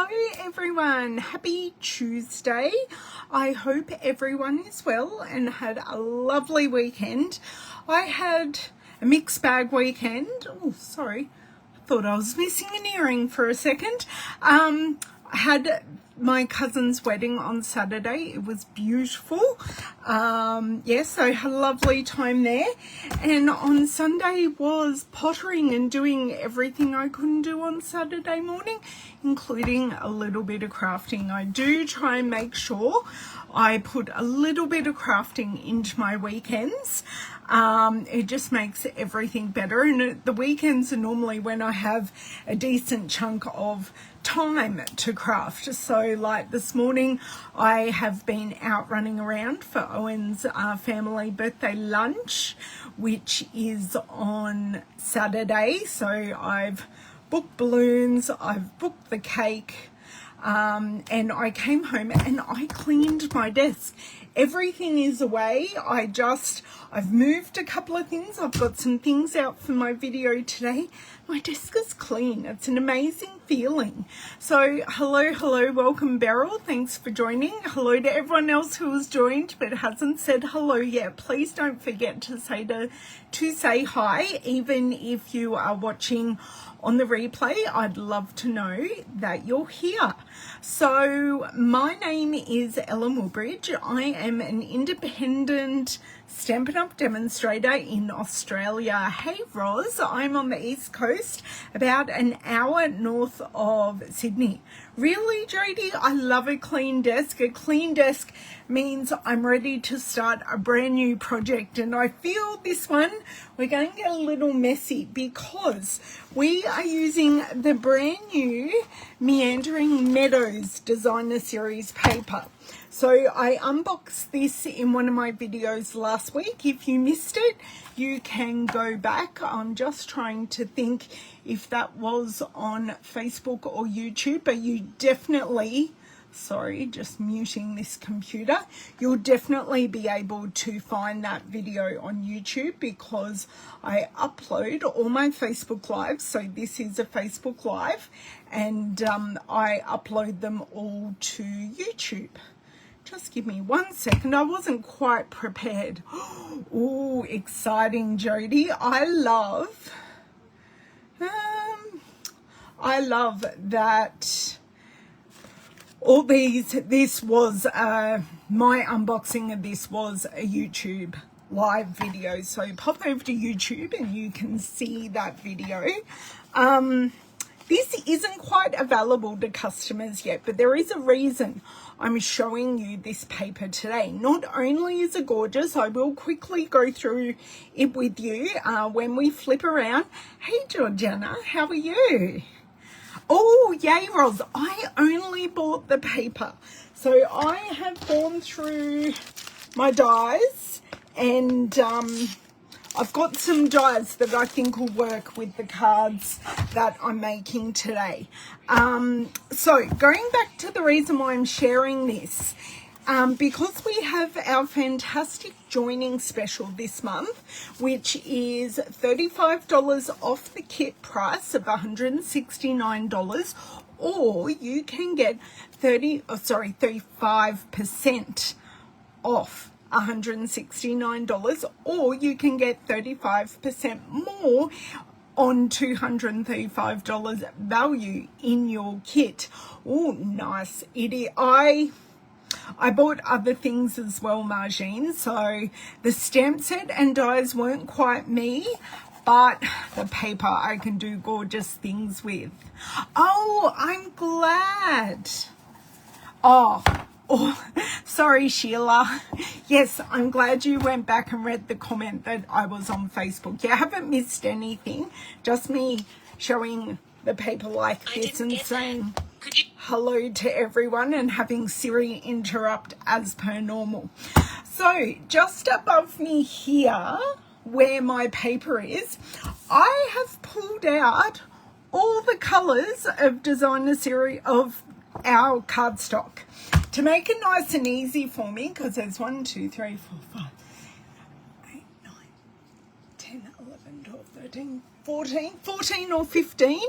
Hello everyone, happy Tuesday. I hope everyone is well and had a lovely weekend. I had a mixed bag weekend. Oh, sorry, I thought I was missing an earring for a second. I had my cousin's wedding on Saturday. It was beautiful. Yes, I had a lovely time there. And on Sunday was pottering and doing everything I couldn't do on Saturday morning, including a little bit of crafting. I do try and make sure I put a little bit of crafting into my weekends. It just makes everything better, and the weekends are normally when I have a decent chunk of time to craft. So like this morning I have been out running around for Owen's family birthday lunch, which is on Saturday. So I've booked balloons, I've booked the cake, and I came home and I cleaned my desk. Everything is away. I've moved a couple of things. I've got some things out for my video today. My desk is clean. It's an amazing feeling. So hello, welcome Beryl. Thanks for joining. Hello to everyone else who has joined but hasn't said hello yet. Please don't forget to say hi, even if you are watching on the replay. I'd love to know that you're here. So my name is Ellen Woodbridge. I am an independent Stampin' Up! Demonstrator in Australia. Hey Roz, I'm on the East Coast, about an hour north of Sydney. Really, Jodie? I love a clean desk. A clean desk means I'm ready to start a brand new project, and I feel this one we're going to get a little messy because we are using the brand new Meandering Meadows Designer Series paper. So I unboxed this in one of my videos last week. If you missed it, you can go back. I'm just trying to think if that was on Facebook or YouTube, but you definitely, sorry, just muting this computer, you'll definitely be able to find that video on YouTube because I upload all my Facebook lives. So this is a Facebook live, and I upload them all to YouTube. Just give me 1 second. I wasn't quite prepared. Oh, exciting, Jodie. I love that all this was my unboxing of this was a YouTube live video. So pop over to YouTube and you can see that video. This isn't quite available to customers yet, but there is a reason I'm showing you this paper today. Not only is it gorgeous, I will quickly go through it with you when we flip around. Hey Georgiana, how are you? Oh, yay, Roz. I only bought the paper. So I have gone through my dies, and I've got some dies that I think will work with the cards that I'm making today. So going back to the reason why I'm sharing this, because we have our fantastic joining special this month, which is $35 off the kit price of $169, or you can get 35% off $169, or you can get 35% more on $235 value in your kit. Oh, nice. I bought other things as well, Margine. So the stamp set and dies weren't quite me, but the paper I can do gorgeous things with. Oh, I'm glad. Oh, sorry, Sheila. Yes, I'm glad you went back and read the comment that I was on Facebook. You haven't missed anything, just me showing the paper like this and saying hello to everyone and having Siri interrupt as per normal. So just above me here, where my paper is, I have pulled out all the colors of Designer Series of our cardstock to make it nice and easy for me, because there's 1, 2, 3, 4, 5, 8, 9, 10, 11, 12, 13, 14 or 15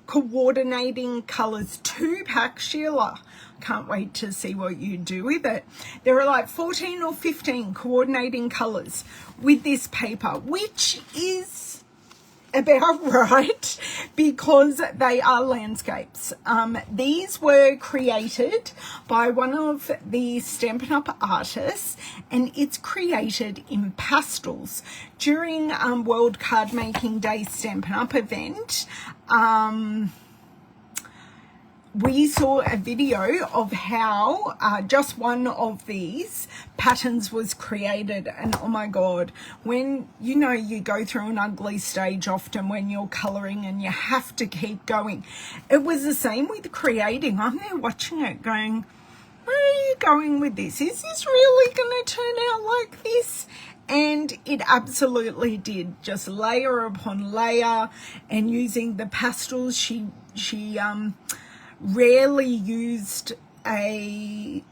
coordinating colors, 2-pack, Sheila. Can't wait to see what you do with it. There are like 14 or 15 coordinating colors with this paper, which is about right because they are landscapes. These were created by one of the Stampin' Up artists, and it's created in pastels. During World Card Making Day Stampin' Up event, we saw a video of how just one of these patterns was created, and oh my god, when you go through an ugly stage often when you're coloring and you have to keep going. It was the same with creating. I'm there watching it going, where are you going with this? Is this really going to turn out like this? And it absolutely did, just layer upon layer, and using the pastels. She rarely used a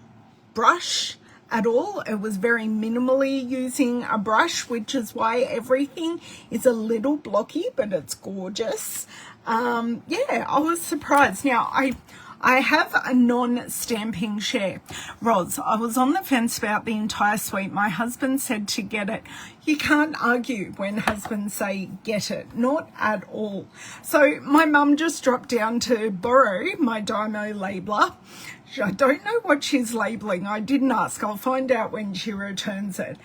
brush at all. It was very minimally using a brush, which is why everything is a little blocky, but it's gorgeous. Yeah, I was surprised. Now, I have a non-stamping share. Roz, I was on the fence about the entire suite. My husband said to get it. You can't argue when husbands say get it. Not at all. So my mum just dropped down to borrow my Dymo labeler. I don't know what she's labeling. I didn't ask. I'll find out when she returns it.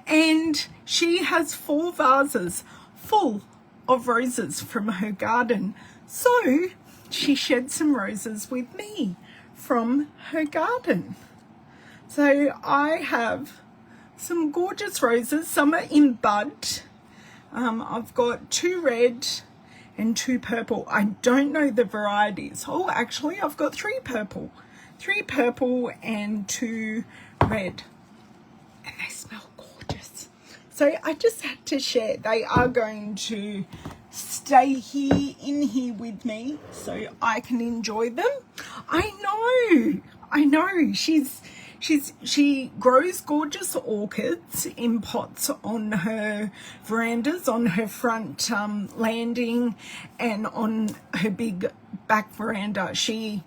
And she has 4 vases full of roses from her garden. So she shed some roses with me from her garden. So I have some gorgeous roses. Some are in bud. I've got 2 red and 2 purple. I don't know the varieties. Oh, actually, I've got 3 purple. 3 purple and 2 red. And they smell gorgeous. So I just had to share. They are going to stay here in here with me so I can enjoy them. I know she grows gorgeous orchids in pots on her verandas, on her front landing, and on her big back veranda. She's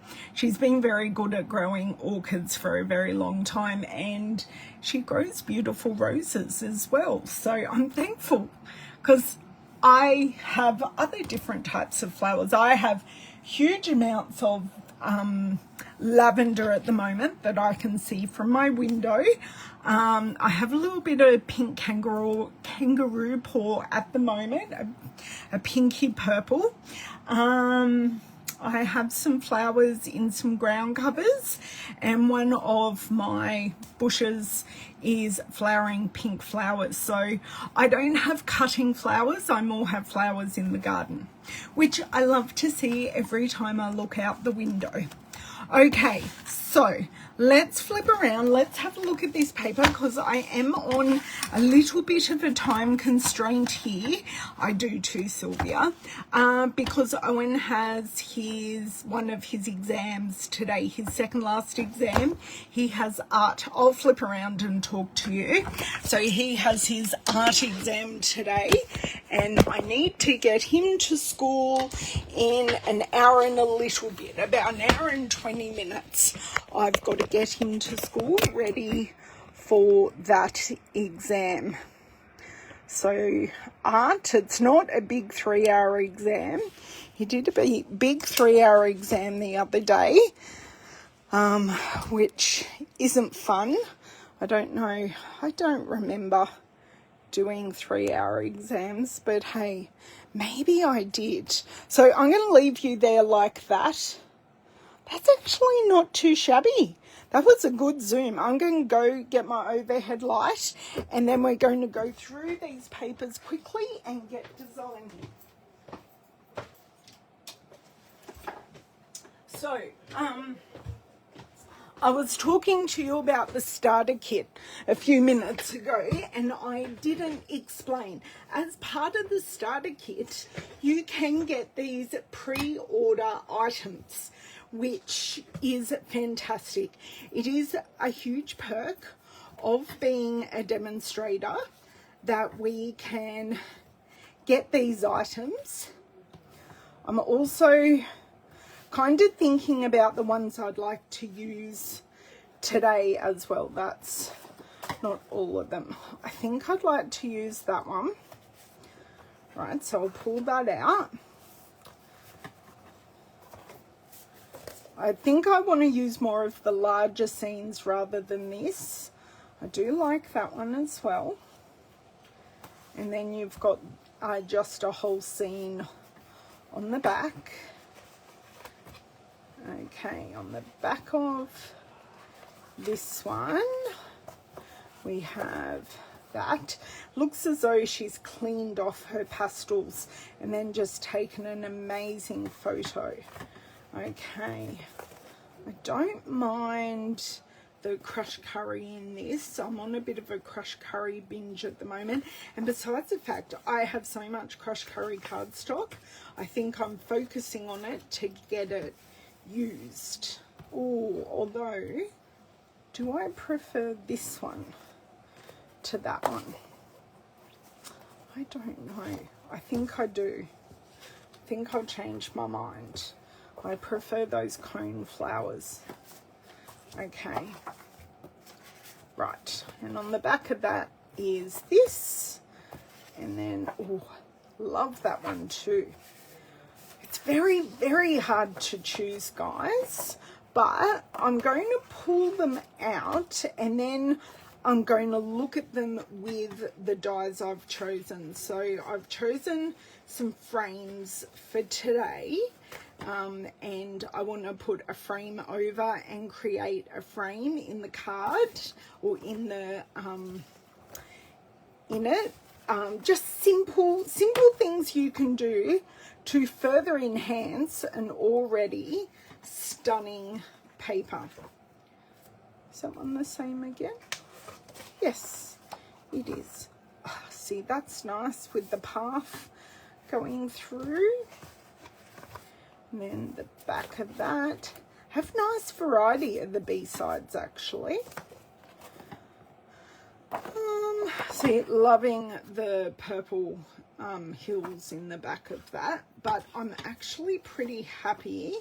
been very good at growing orchids for a very long time, and she grows beautiful roses as well. So I'm thankful, because I have other different types of flowers. I have huge amounts of lavender at the moment that I can see from my window. I have a little bit of pink kangaroo paw at the moment, a pinky purple. I have some flowers in some ground covers, and one of my bushes is flowering pink flowers. So I don't have cutting flowers, I more have flowers in the garden, which I love to see every time I look out the window. Okay, so let's flip around. Let's have a look at this paper, because I am on a little bit of a time constraint here. I do too, Sylvia, because Owen has one of his exams today, his second last exam. He has art. I'll flip around and talk to you. So he has his art exam today, and I need to get him to school in an hour and a little bit, about an hour and 20 minutes. I've got to get him to school ready for that exam. So art, it's not a big 3-hour exam. He did a big 3-hour exam the other day, which isn't fun. I don't know. I don't remember doing 3-hour exams, but hey, maybe I did. So I'm going to leave you there like that. That's actually not too shabby. That was a good zoom. I'm going to go get my overhead light, and then we're going to go through these papers quickly and get designing. So, I was talking to you about the starter kit a few minutes ago, and I didn't explain. As part of the starter kit, you can get these pre-order items, which is fantastic. It is a huge perk of being a demonstrator that we can get these items. I'm also kind of thinking about the ones I'd like to use today as well. That's not all of them. I think I'd like to use that one. Right, so I'll pull that out. I think I want to use more of the larger scenes rather than this. I do like that one as well. And then you've got just a whole scene on the back. Okay, on the back of this one, we have that. Looks as though she's cleaned off her pastels and then just taken an amazing photo. Okay, I don't mind the crushed curry in this. I'm on a bit of a crushed curry binge at the moment, and besides the fact I have so much crushed curry cardstock, I think I'm focusing on it to get it used. Oh, although, do I prefer this one to that one? I don't know. I think I do. I think I'll change my mind. I prefer those cone flowers. Okay. Right. And on the back of that is this. And then, oh, love that one too. It's very, very hard to choose, guys. But I'm going to pull them out and then I'm going to look at them with the dies I've chosen. So I've chosen some frames for today. And I want to put a frame over and create a frame in the card or in the in it. Just simple things you can do to further enhance an already stunning paper. Is that one the same again? Yes, it is. Oh, see, that's nice with the path going through. And then the back of that. Have nice variety of the B-sides actually. See, loving the purple hills in the back of that, but I'm actually pretty happy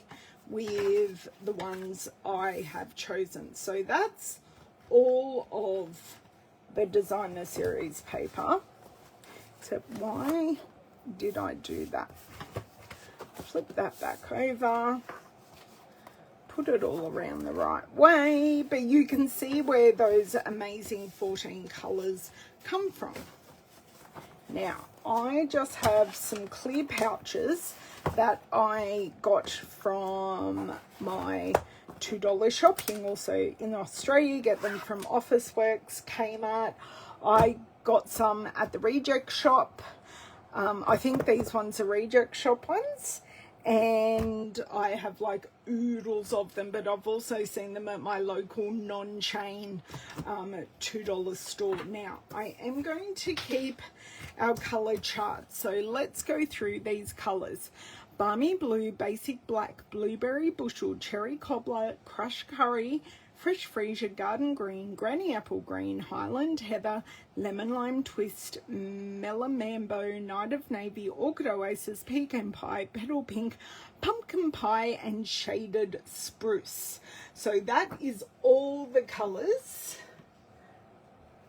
with the ones I have chosen. So that's all of the designer series paper, except why did I do that? Flip that back over, put it all around the right way, but you can see where those amazing 14 colours come from. Now, I just have some clear pouches that I got from my $2 shop. You can also, in Australia, get them from Officeworks, Kmart. I got some at the Reject Shop. I think these ones are Reject Shop ones. And I have like oodles of them, but I've also seen them at my local non-chain $2 store. Now, I am going to keep our colour chart, so let's go through these colours. Balmy blue, basic black, blueberry bushel, cherry cobbler, crushed curry, fresh freesia, garden green, granny apple green, highland heather, lemon lime twist, melamambo, night of navy, orchid oasis, pecan pie, petal pink, pumpkin pie, and shaded spruce. So that is all the colours.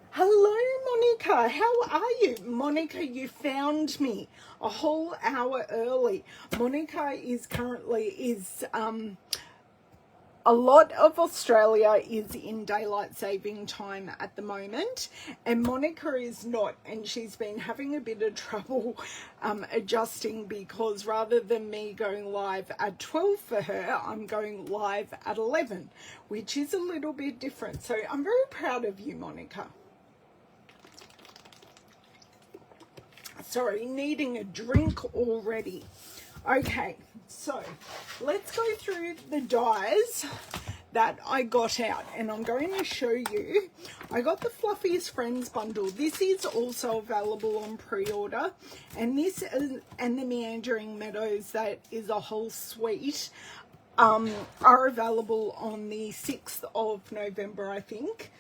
Hello, Monica. How are you? Monica, you found me a whole hour early. Monica is currently a lot of Australia is in daylight saving time at the moment, and Monica is not, and she's been having a bit of trouble adjusting, because rather than me going live at 12 for her, I'm going live at 11, which is a little bit different. So I'm very proud of you, Monica. Sorry, needing a drink already. Okay, so let's go through the dies that I got out, and I'm going to show you. I got the Fluffiest Friends bundle. This is also available on pre-order, and this is, and the Meandering Meadows, that is a whole suite, are available on the 6th of November, I think.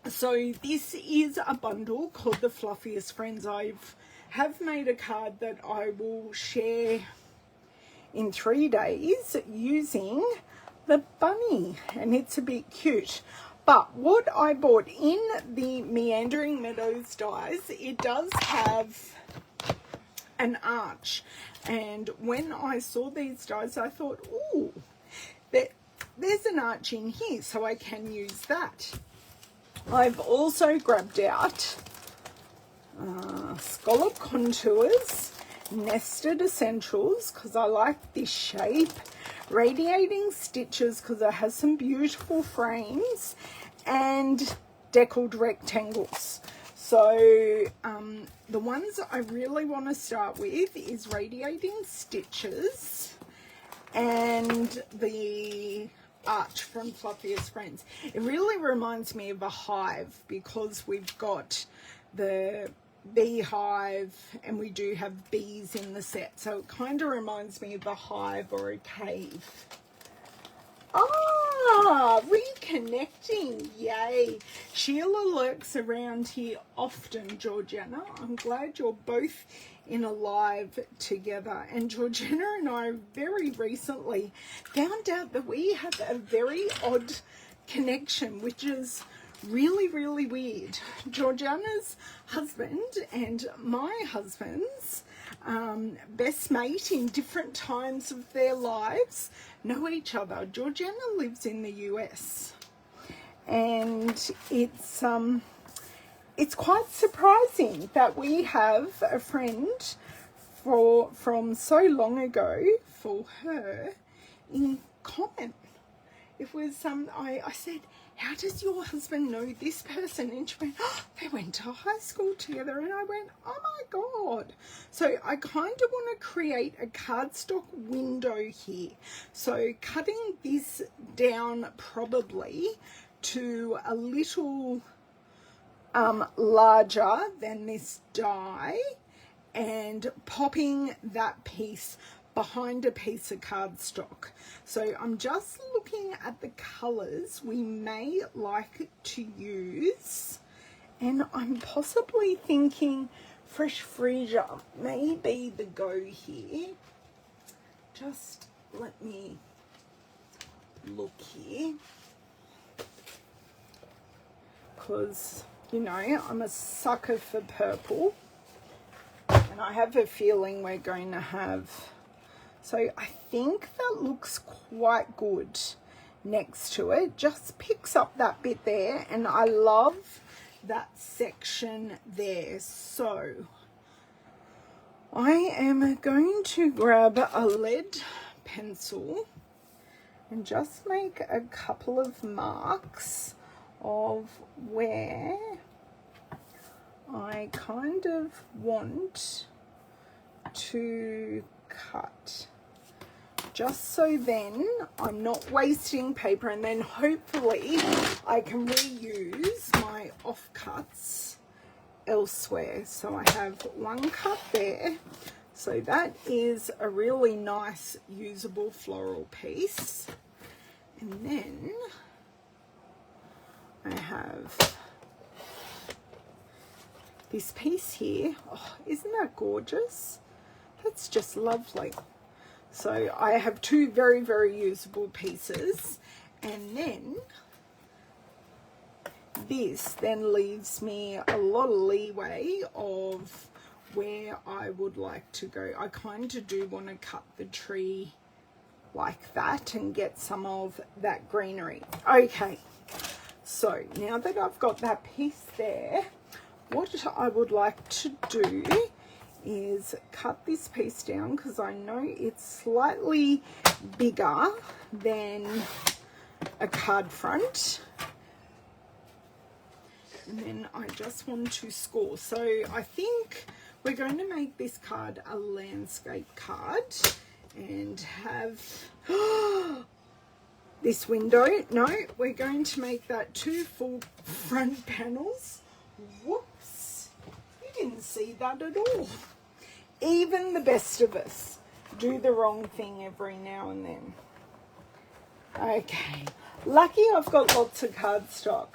So this is a bundle called the Fluffiest Friends. I've have made a card that I will share in 3 days using the bunny, and it's a bit cute. But what I bought in the Meandering Meadows dies, it does have an arch, and when I saw these dies I thought, ooh, there's an arch in here, so I can use that. I've also grabbed out Scallop Contours, Nested Essentials, because I like this shape, Radiating Stitches, because it has some beautiful frames, and Deckled Rectangles. So the ones I really want to start with is Radiating Stitches and the Arch from Fluffiest Friends. It really reminds me of a hive, because we've got the beehive and we do have bees in the set, so it kind of reminds me of a hive or a cave. Reconnecting, yay. Sheila lurks around here often, Georgiana. I'm glad you're both in a live together. And Georgiana and I very recently found out that we have a very odd connection, which is really, really weird. Georgiana's husband and my husband's best mate in different times of their lives know each other. Georgiana lives in the US, and it's quite surprising that we have a friend from so long ago for her in common. It was I said, how does your husband know this person? And she went, oh, they went to high school together. And I went, oh my God. So I kind of want to create a cardstock window here. So cutting this down probably to a little larger than this die, and popping that piece behind a piece of cardstock. So I'm just looking at the colors we may like to use, and I'm possibly thinking Fresh Freesia may be the go here. Just let me look here, because you know I'm a sucker for purple, and I have a feeling we're going to have. So I think that looks quite good next to it. Just picks up that bit there, and I love that section there. So I am going to grab a lead pencil and just make a couple of marks of where I kind of want to cut, just so then I'm not wasting paper, and then hopefully I can reuse my offcuts elsewhere. So I have one cut there, so that is a really nice usable floral piece. And then I have this piece here. Oh, isn't that gorgeous? That's just lovely. So I have two very, very usable pieces, and then this then leaves me a lot of leeway of where I would like to go. I kind of do want to cut the tree like that and get some of that greenery. Okay, so now that I've got that piece there, what I would like to do is cut this piece down, because I know it's slightly bigger than a card front, and then I just want to score. So I think we're going to make this card a landscape card and have this window. No, we're going to make that 2 full front panels. Whoops, you didn't see that at all. Even the best of us do the wrong thing every now and then. Okay, lucky I've got lots of cardstock.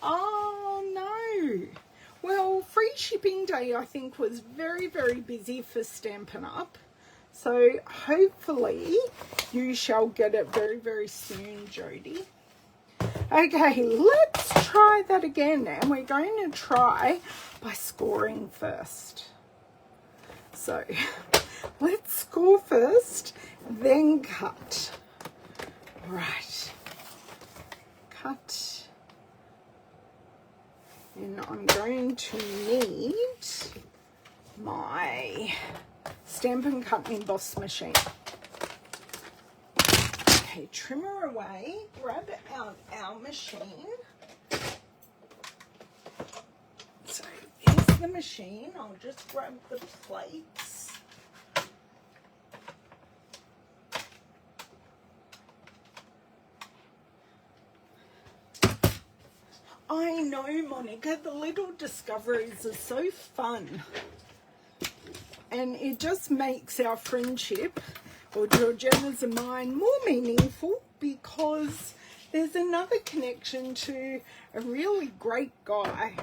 Oh no, Well, free shipping day I think was very, very busy for Stampin' Up. So hopefully you shall get it very, very soon, Jody. Okay, let's try that again, and we're going to try by scoring first. So let's score first, then cut. Right, cut. And I'm going to need my Stampin' Cut and Emboss machine. Okay, trimmer away, grab out our machine. So here's the machine. I'll just grab the plates. I know, Monica, the little discoveries are so fun. And it just makes our friendship, or Georgiana's and mine, more meaningful because there's another connection to a really great guy.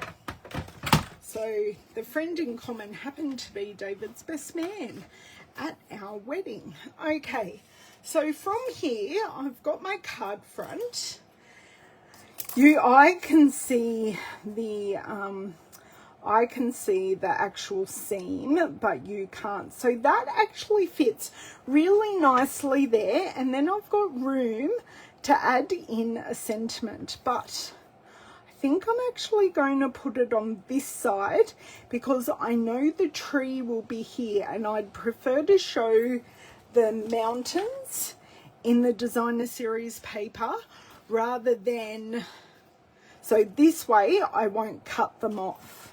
So the friend in common happened to be David's best man at our wedding. Okay, so from here I've got my card front. I can see the actual seam, but you can't. So that actually fits really nicely there. And then I've got room to add in a sentiment, but I think I'm actually going to put it on this side because I know the tree will be here, and I'd prefer to show the mountains in the designer series paper rather than, so this way I won't cut them off.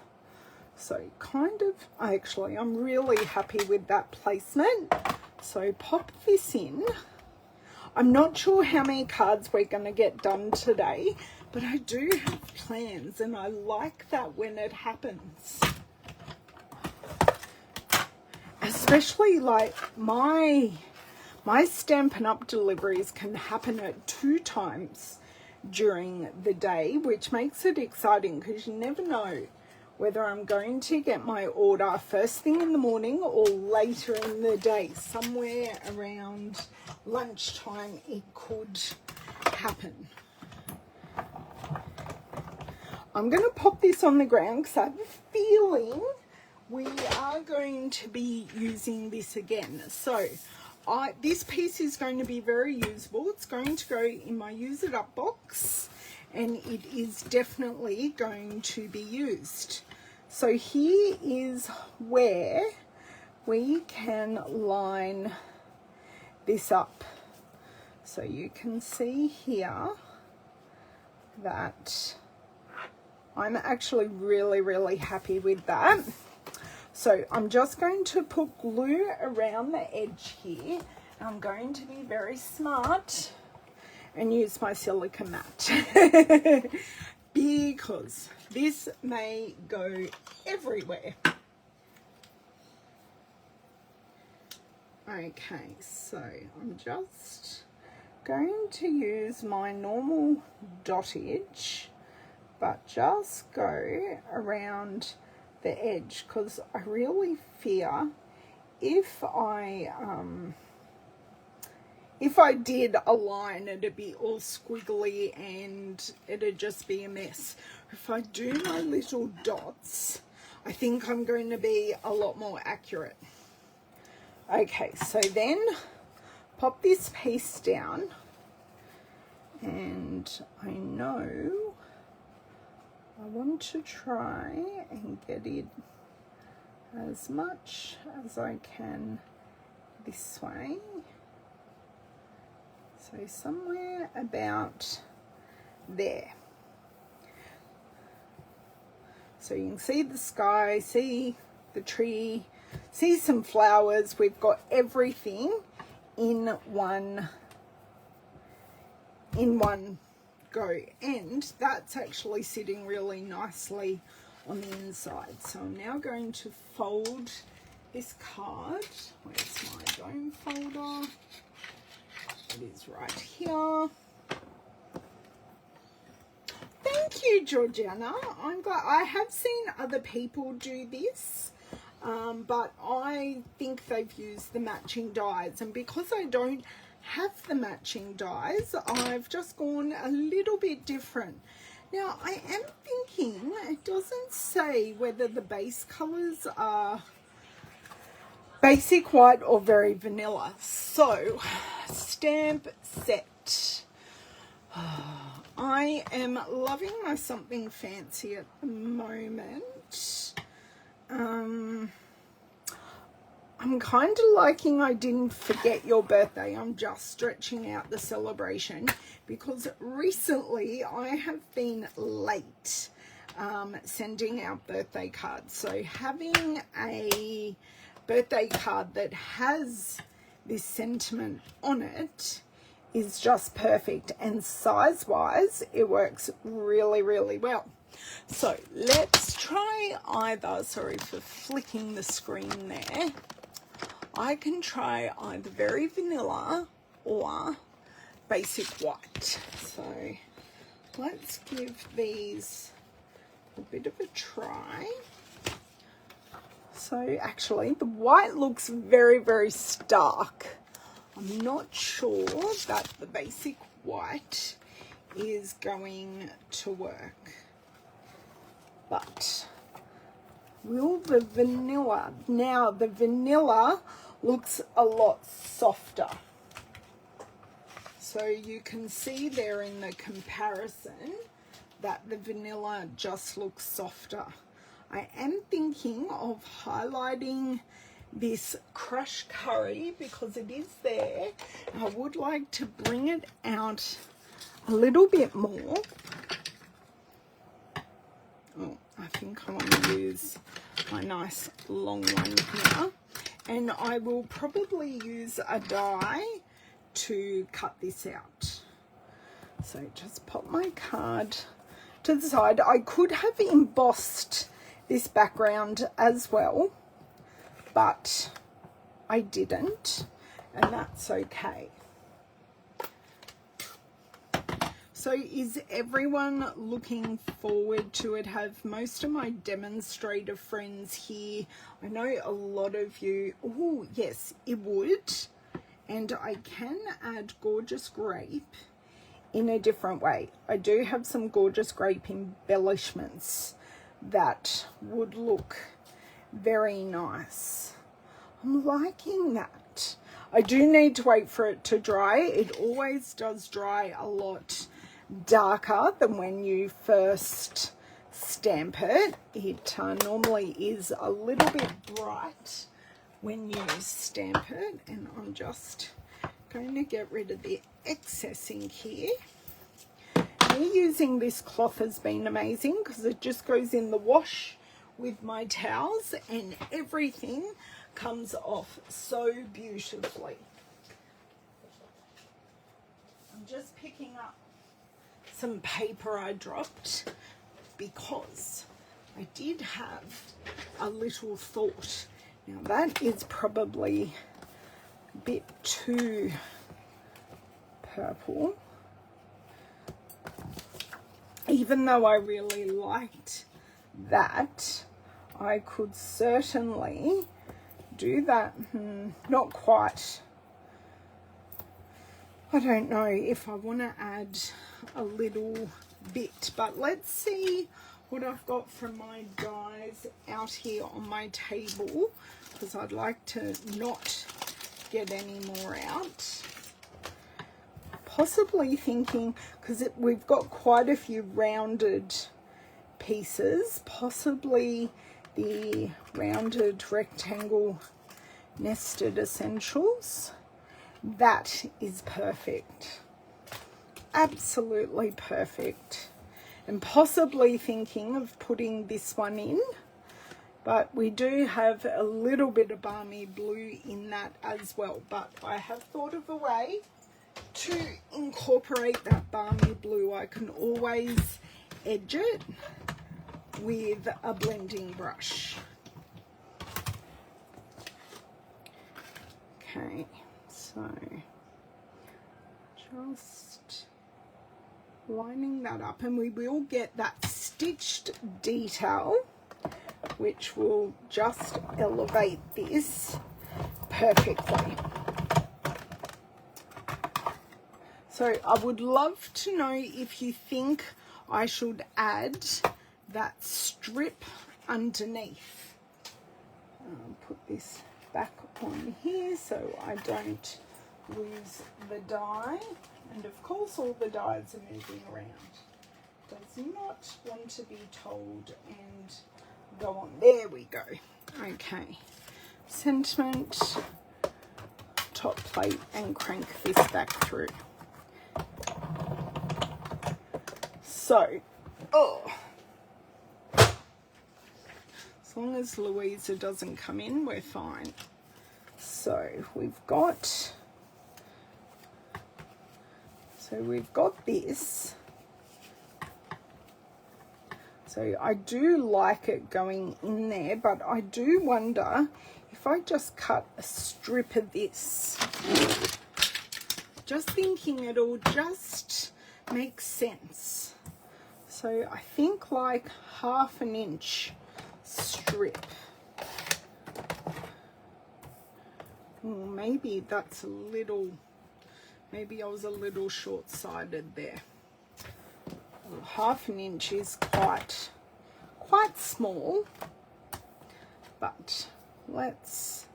So kind of, I'm really happy with that placement. So pop this in. I'm not sure how many cards we're going to get done today, but I do have plans and I like that when it happens. Especially like my Stampin' Up deliveries can happen at 2 times during the day, which makes it exciting because you never know whether I'm going to get my order first thing in the morning or later in the day. Somewhere around lunchtime it could happen. I'm going to pop this on the ground because I have a feeling we are going to be using this again. So this piece is going to be very usable. It's going to go in my use it up box, and it is definitely going to be used. So here is where we can line this up. So you can see here that I'm actually really, really happy with that. So I'm just going to put glue around the edge here. I'm going to be very smart and use my silica mat because this may go everywhere. Okay, so I'm just going to use my normal dottage, but just go around the edge because I really fear if I did a line, it'd be all squiggly and it'd just be a mess. If I do my little dots, I think I'm going to be a lot more accurate. Okay, so then pop this piece down, and I know I want to try and get it as much as I can this way. So somewhere about there. So you can see the sky, see the tree, see some flowers. We've got everything in one go, and that's actually sitting really nicely on the inside. So I'm now going to fold this card. Where's my dome folder? It is right here. Thank thank you, Georgiana. I'm glad. I have seen other people do this, but I think they've used the matching dies, and because I don't have the matching dies, I've just gone a little bit different. Now, I am thinking, it doesn't say whether the base colours are basic white or very vanilla. So, stamp set. I am loving my something fancy at the moment. I'm kind of liking I didn't forget your birthday. I'm just stretching out the celebration because recently I have been late sending out birthday cards. So having a birthday card that has this sentiment on it is just perfect, and size wise it works really, really well. So let's try either, sorry for flicking the screen there, I can try either very vanilla or basic white. So let's give these a bit of a try. So actually the white looks very, very stark. I'm not sure that the basic white is going to work, but will the vanilla, now the vanilla looks a lot softer. So you can see there in the comparison that the vanilla just looks softer. I am thinking of highlighting this crushed curry because it is there. I would like to bring it out a little bit more. Oh, I think I want to use my nice long one here, and I will probably use a die to cut this out. So just pop my card to the side. I could have embossed this background as well, but I didn't, and that's okay. So is everyone looking forward to it? Have most of my demonstrator friends here? I know a lot of you, oh yes, it would. And I can add gorgeous grape in a different way. I do have some gorgeous grape embellishments that would look very nice. I'm liking that. I do need to wait for it to dry. It always does dry a lot darker than when you first stamp it. It normally is a little bit bright when you stamp it, and I'm just going to get rid of the excess ink here. Me using this cloth has been amazing because it just goes in the wash with my towels and everything comes off so beautifully. I'm just picking up some paper I dropped because I did have a little thought. Now that is probably a bit too purple, even though I really liked that. I could certainly do that. Not quite. I don't know if I want to add a little bit, but let's see what I've got from my dies out here on my table, because I'd like to not get any more out. Possibly thinking, because we've got quite a few rounded pieces, possibly the rounded rectangle nested essentials. That is perfect. Absolutely perfect. And possibly thinking of putting this one in, but we do have a little bit of balmy blue in that as well. But I have thought of a way to incorporate that balmy blue. I can always edge it with a blending brush. Okay, so just lining that up, and we will get that stitched detail, which will just elevate this perfectly. So I would love to know if you think I should add that strip underneath. I'll put this back on here so I don't lose the die. And of course all the dies are moving around. Does not want to be told and go on. There we go. Okay. Sentiment, top plate, and crank this back through. So, as long as Louisa doesn't come in, we're fine. So we've got this. So I do like it going in there, but I do wonder if I just cut a strip of this. Just thinking it'll just make sense. So I think like 1/2 inch strip. Maybe that's a little, maybe I was a little short-sighted there. 1/2 inch is quite small, but let's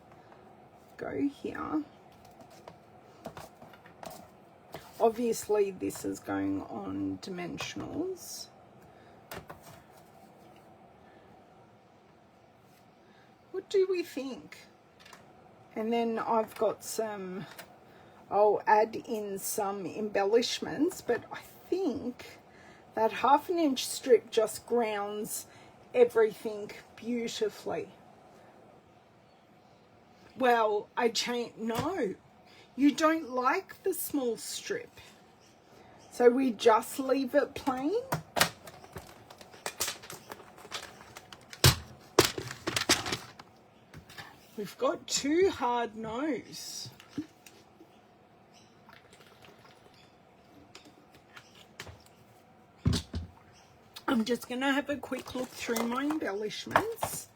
go here. Obviously this is going on dimensionals. What do we think? And then I've got some, I'll add in some embellishments, but I think that 1/2 inch strip just grounds everything beautifully. Well, no, you don't like the small strip. So we just leave it plain. We've got 2 hard no's. I'm just going to have a quick look through my embellishments.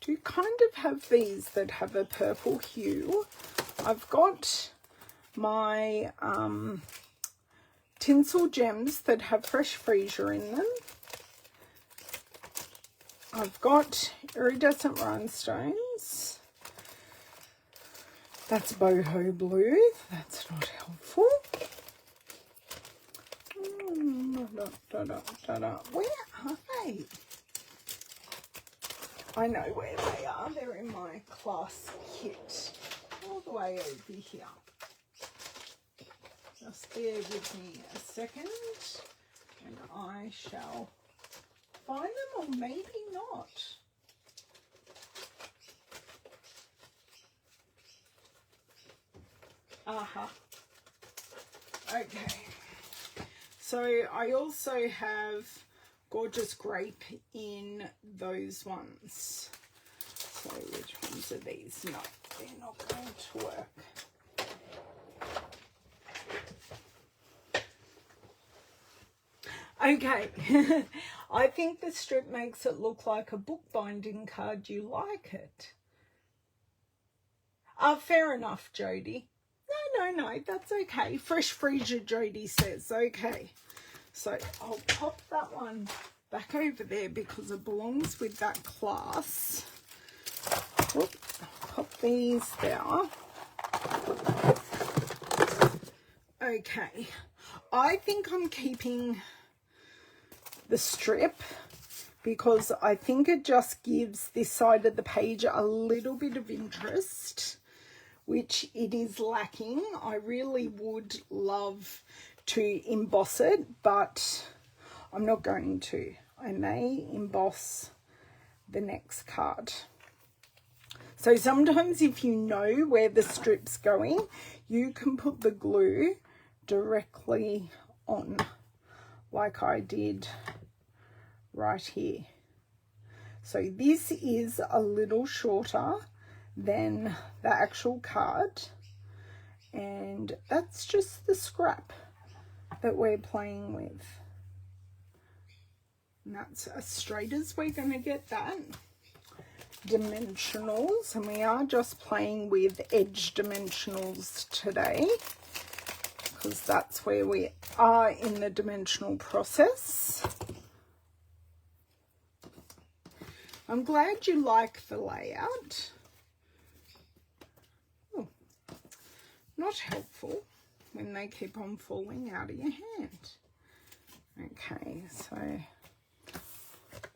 Do kind of have these that have a purple hue. I've got my tinsel gems that have fresh freesia in them. I've got iridescent rhinestones. That's boho blue. That's not helpful. Where are they? I know where they are. They're in my class kit. All the way over here. Just bear with me a second and I shall find them, or maybe not. Okay. So I also have Gorgeous Grape in those ones. So which ones are these? No, they're not going to work. Okay, I think the strip makes it look like a bookbinding card. You like it? Fair enough, Jody. No, that's okay. Fresh freesia, Jody says. Okay, so I'll pop that one back over there because it belongs with that class. Whoop, pop these there. Okay, I think I'm keeping the strip because I think it just gives this side of the page a little bit of interest, which it is lacking. I really would love to emboss it, but I'm not going to. I may emboss the next card. So sometimes if you know where the strip's going, you can put the glue directly on, like I did right here. So this is a little shorter than the actual card. And that's just the scrap that we're playing with. And that's as straight as we're going to get that. Dimensionals, and we are just playing with edge dimensionals today because that's where we are in the dimensional process. I'm glad you like the layout. Oh, not helpful when they keep on falling out of your hand. Okay, so,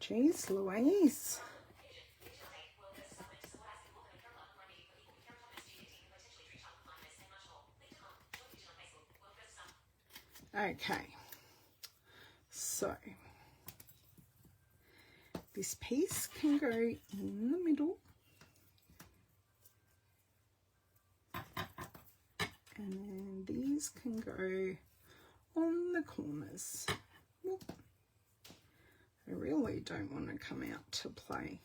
geez Louise. Okay, so this piece can go in the middle, and then these can go on the corners. I really don't want to come out to play.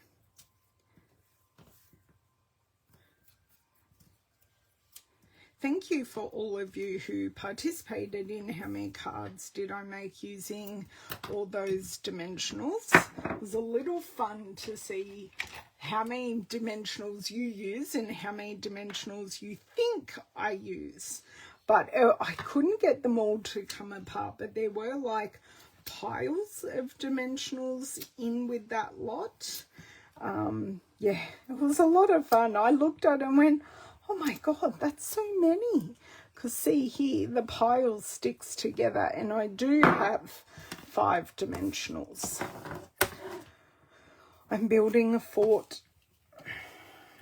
Thank you for all of you who participated in how many cards did I make using all those dimensionals. It was a little fun to see how many dimensionals you use and how many dimensionals you think I use. But I couldn't get them all to come apart, but there were like piles of dimensionals in with that lot. Yeah, it was a lot of fun. I looked at it and went, oh my God, that's so many. Because see here, the pile sticks together, and I do have 5 dimensionals. I'm building a fort.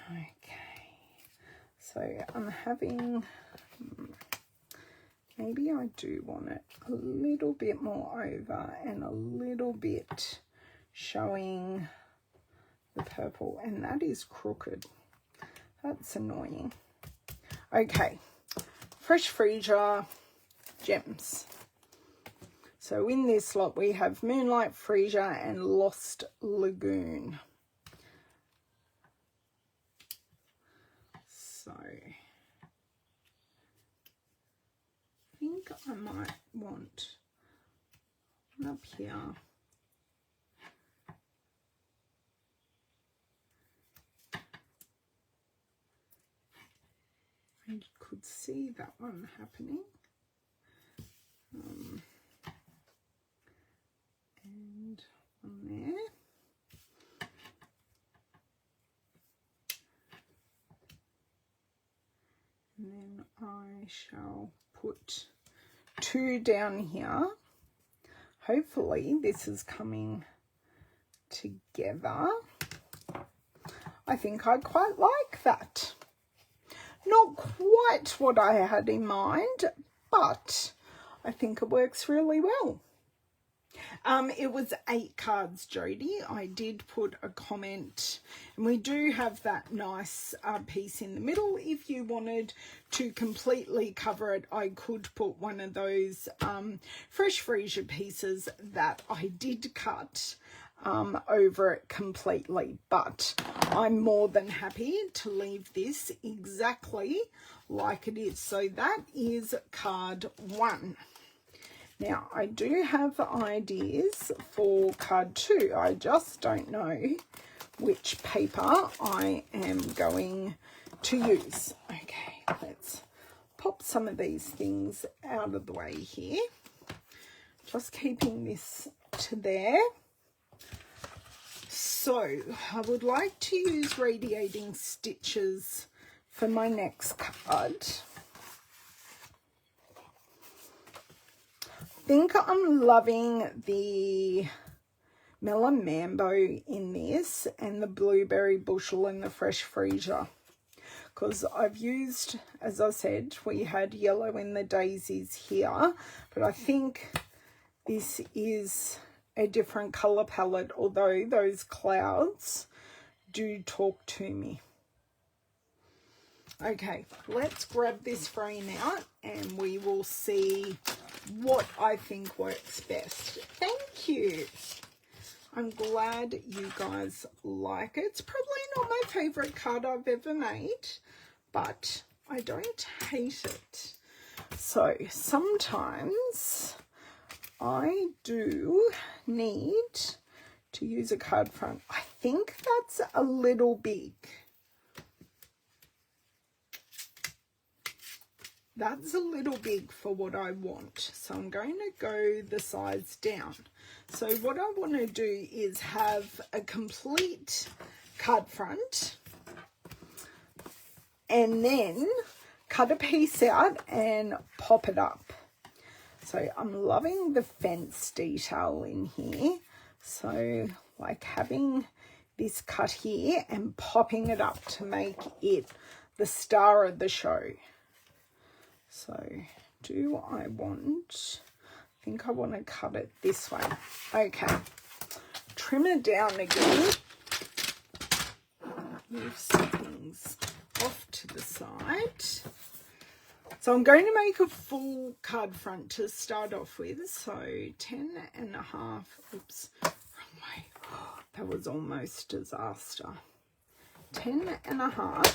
Okay, so I'm having, maybe I do want it a little bit more over and a little bit showing the purple, and that is crooked. That's annoying. Okay, Fresh Freesia gems. So in this lot we have Moonlight Freesia and Lost Lagoon. So I think I might want one up here. I could see that one happening. And one there. And then I shall put 2 down here. Hopefully this is coming together. I think I quite like that. Not quite what I had in mind, but I think it works really well. It was 8 cards, Jody. I did put a comment, and we do have that nice piece in the middle. If you wanted to completely cover it, I could put one of those Fresh Freesia pieces that I did cut over it completely, but I'm more than happy to leave this exactly like it is. So that is card 1. Now I do have ideas for card 2. I just don't know which paper I am going to use. Okay, let's pop some of these things out of the way here. Just keeping this to there. So I would like to use Radiating Stitches for my next card. I think I'm loving the Melon Mambo in this and the Blueberry Bushel and the Fresh Freesia. Because I've used, as I said, we had yellow in the daisies here, but I think this is a different color palette, although those clouds do talk to me. Okay, let's grab this frame out and we will see what I think works best. Thank you. I'm glad you guys like it. It's probably not my favourite card I've ever made, but I don't hate it. So sometimes I do need to use a card front. I think that's a little big. That's a little big for what I want. So I'm going to go the size down. So what I want to do is have a complete card front and then cut a piece out and pop it up. So I'm loving the fence detail in here. So like having this cut here and popping it up to make it the star of the show. So do I want, I think I want to cut it this way. Okay, trim it down again. Move some things off to the side. So I'm going to make a full card front to start off with. So 10.5, oops, wrong way. Oh, that was almost disaster. 10.5.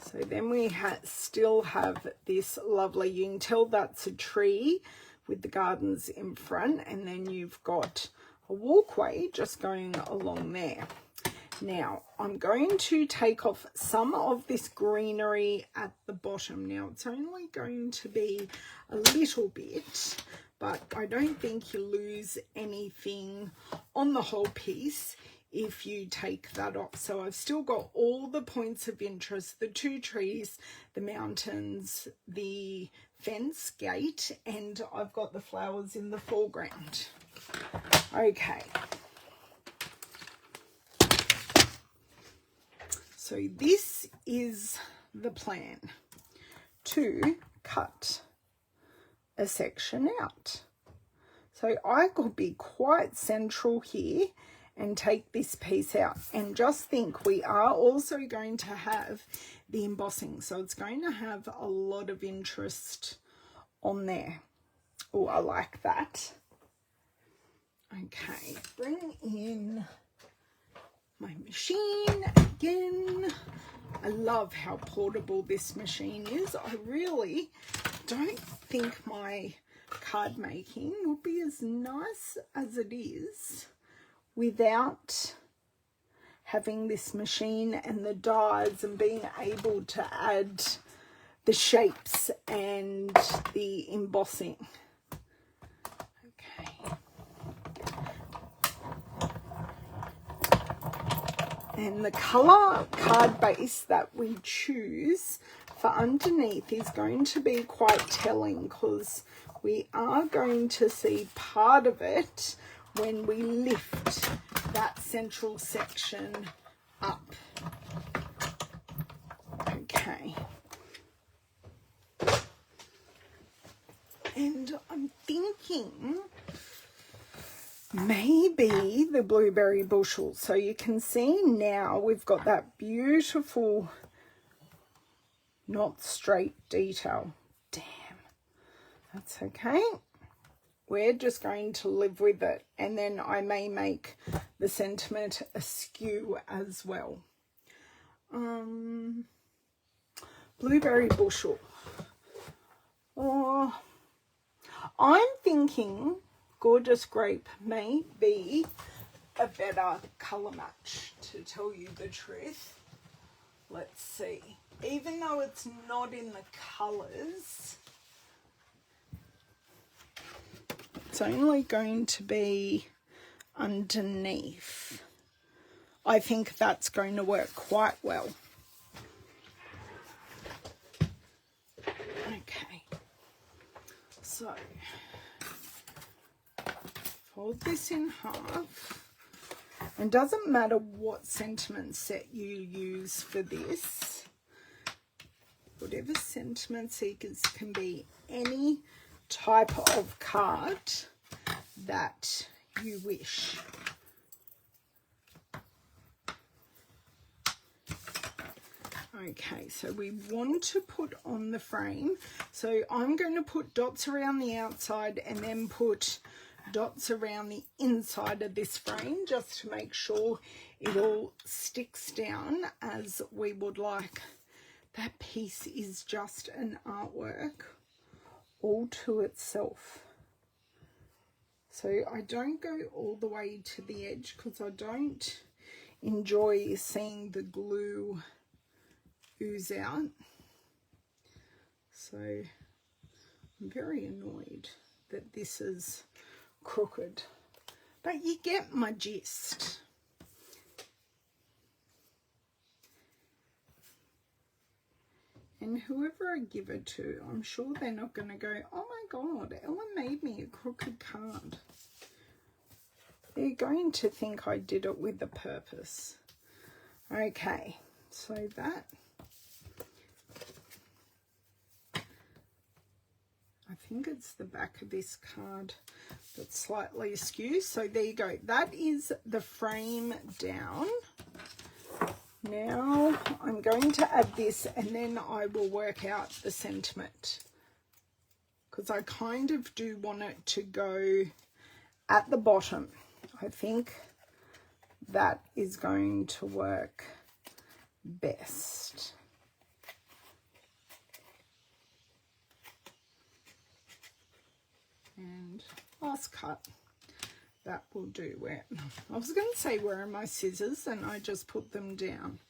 So then we still have this lovely, you can tell that's a tree with the gardens in front, and then you've got a walkway just going along there. Now I'm going to take off some of this greenery at the bottom. Now it's only going to be a little bit, but I don't think you lose anything on the whole piece if you take that off. So I've still got all the points of interest, the two trees, the mountains, the fence gate, and I've got the flowers in the foreground. Okay. So this is the plan, to cut a section out. So I could be quite central here and take this piece out, and just think we are also going to have the embossing, so it's going to have a lot of interest on there. Oh, I like that. Okay, bring in my machine again. I love how portable this machine is. I really don't think my card making would be as nice as it is without having this machine and the dies and being able to add the shapes and the embossing. Okay. And the colour card base that we choose for underneath is going to be quite telling, because we are going to see part of it when we lift that central section up. Okay. And I'm thinking maybe the blueberry bushel. So you can see now we've got that beautiful, not straight detail. Damn, that's okay. We're just going to live with it, and then I may make the sentiment askew as well. Blueberry bushel. Oh, I'm thinking Gorgeous Grape may be a better colour match, to tell you the truth. Let's see. Even though it's not in the colours, it's only going to be underneath. I think that's going to work quite well. Okay, so fold this in half, and doesn't matter what sentiment set you use for this, whatever sentiment seekers can be any type of card that you wish. Okay, so we want to put on the frame, so I'm going to put dots around the outside and then put dots around the inside of this frame just to make sure it all sticks down as we would like. That piece is just an artwork all to itself. So I don't go all the way to the edge because I don't enjoy seeing the glue ooze out. So I'm very annoyed that this is crooked, but you get my gist. And whoever I give it to, I'm sure they're not going to go, oh my God, Ellen made me a crooked card. They're going to think I did it with a purpose. Okay, so that, I think it's the back of this card that's slightly askew. So there you go. That is the frame down. Now I'm going to add this and then I will work out the sentiment, because I kind of do want it to go at the bottom. I think that is going to work best. And last cut. That will do. Where I was going to say, where are my scissors? And I just put them down.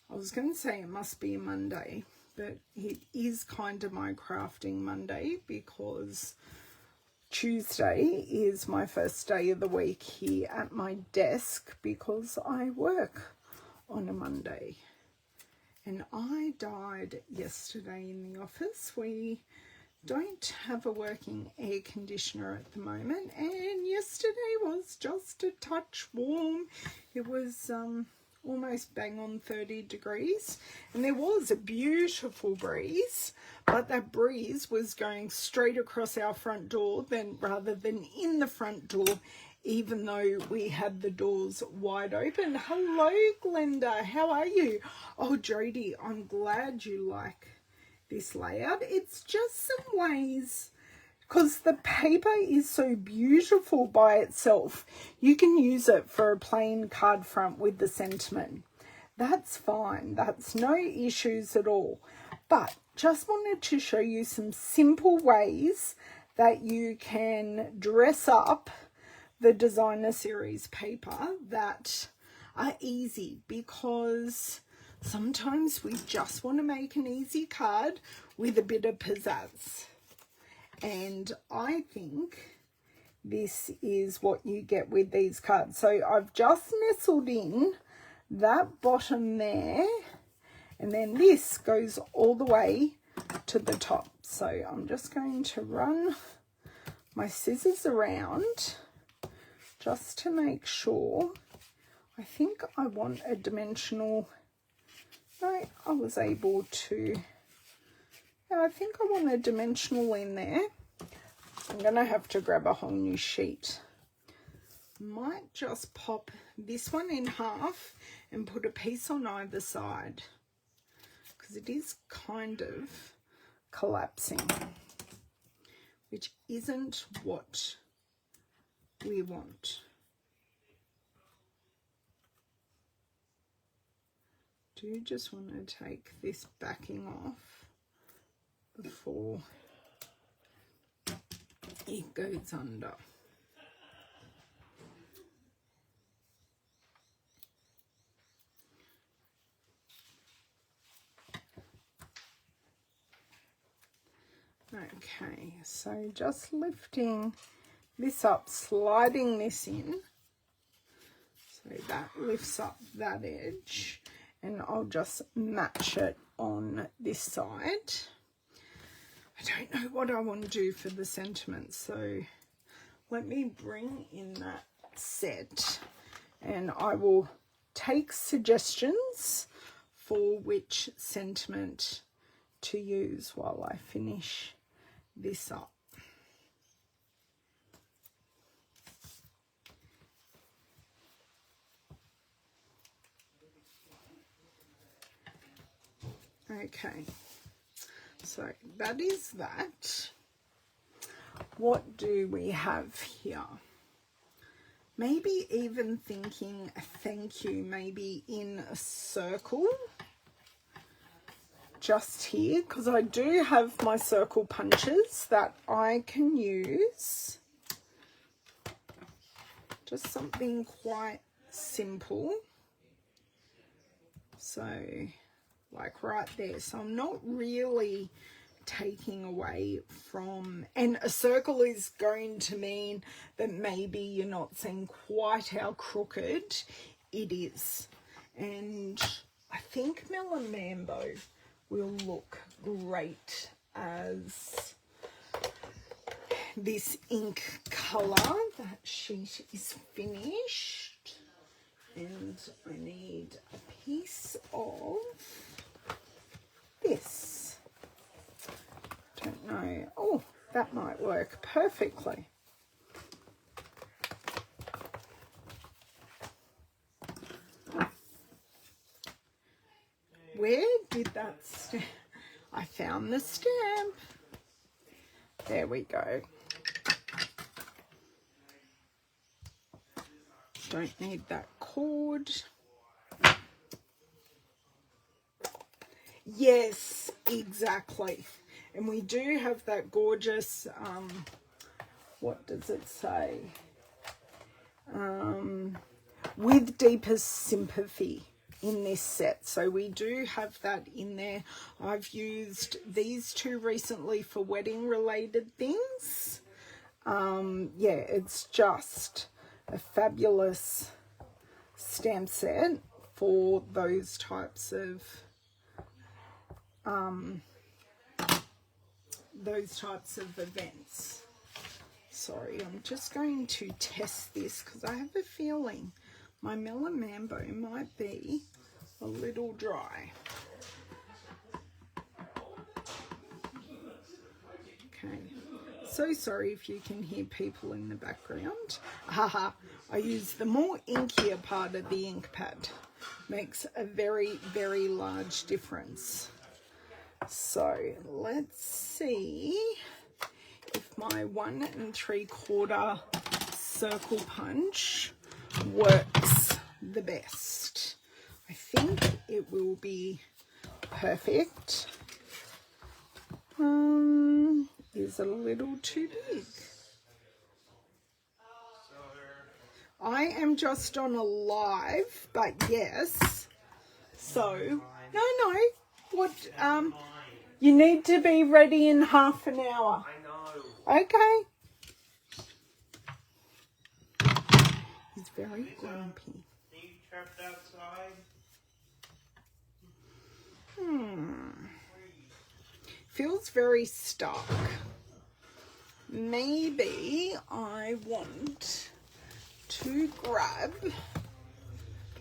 I was going to say it must be a Monday, but it is kind of my crafting Monday because Tuesday is my first day of the week here at my desk because I work on a Monday. And I died yesterday in the office. We don't have a working air conditioner at the moment, and yesterday was just a touch warm. It was almost bang on 30 degrees, and there was a beautiful breeze, but that breeze was going straight across our front door rather than in the front door, even though we had the doors wide open. Hello Glenda, how are you? Oh Jody, I'm glad you like this layout. It's just some ways, because the paper is so beautiful by itself, you can use it for a plain card front with the sentiment. That's fine, that's no issues at all. But just wanted to show you some simple ways that you can dress up the designer series paper that are easy, because sometimes we just want to make an easy card with a bit of pizzazz. And I think this is what you get with these cards. So I've just nestled in that bottom there, and then this goes all the way to the top. So I'm just going to run my scissors around just to make sure. I think I want a dimensional. No, I was able to. I think I want a dimensional in there. I'm going to have to grab a whole new sheet. Might just pop this one in half and put a piece on either side, because it is kind of collapsing, which isn't what we want. Do just want to take this backing off before it goes under. Okay, so just lifting this up, sliding this in, so that lifts up that edge, and I'll just match it on this side. I don't know what I want to do for the sentiment, so let me bring in that set and I will take suggestions for which sentiment to use while I finish this up. Okay, so that is that. what do we have here? Maybe even thinking a thank you, maybe in a circle. Just here, because I do have my circle punches that I can use. Just something quite simple. So, like right there. So I'm not really taking away from, and a circle is going to mean that maybe you're not seeing quite how crooked it is. And I think Melamambo will look great as this ink colour. That sheet is finished, and I need a piece of this. Don't know. Oh, that might work perfectly. Where did that stamp? I found the stamp. There we go. Don't need that cord. Yes, exactly. And we do have that gorgeous, what does it say? With deepest sympathy in this set. So we do have that in there. I've used these two recently for wedding related things. Yeah, it's just a fabulous stamp set for those types of events. Sorry, I'm just going to test this because I have a feeling my Melamambo might be a little dry. Okay, so sorry if you can hear people in the background. Haha, I use the more inkier part of the ink pad. Makes a very, very large difference. So let's see if my 1 3/4 circle punch works the best. I think it will be perfect. Is it a little too big? I am just on a live, but yes. So, no. What, you need to be ready in half an hour. I know. Okay. He's very grumpy. Are you trapped outside? Feels very stuck. Maybe I want to grab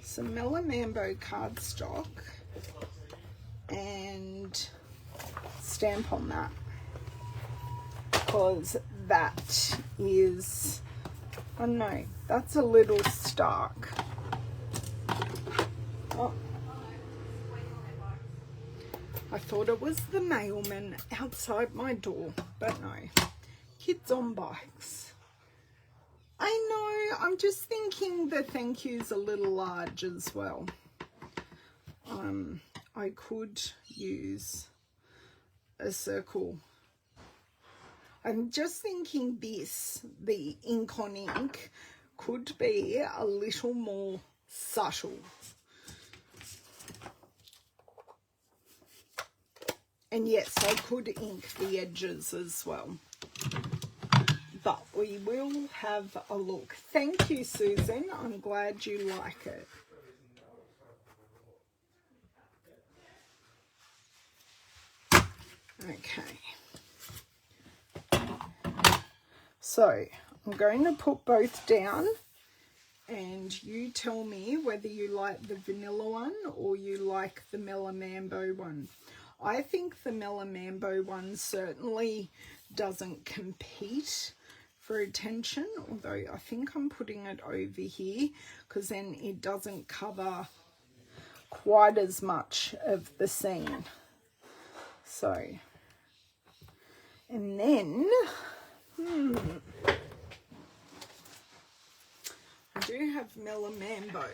some Melamambo cardstock and stamp on that, because that is, I don't know, that's a little stark. Oh, I thought it was the mailman outside my door, but no. Kids on bikes. I know, I'm just thinking the thank you's a little large as well. I could use a circle. I'm just thinking this, the ink on ink, could be a little more subtle. And yes, I could ink the edges as well. But we will have a look. Thank you, Susan. I'm glad you like it. Okay. So I'm going to put both down, and you tell me whether you like the vanilla one or you like the Melamambo one. I think the Melamambo one certainly doesn't compete for attention, although I think I'm putting it over here because then it doesn't cover quite as much of the scene. So, and then I do have Melamambo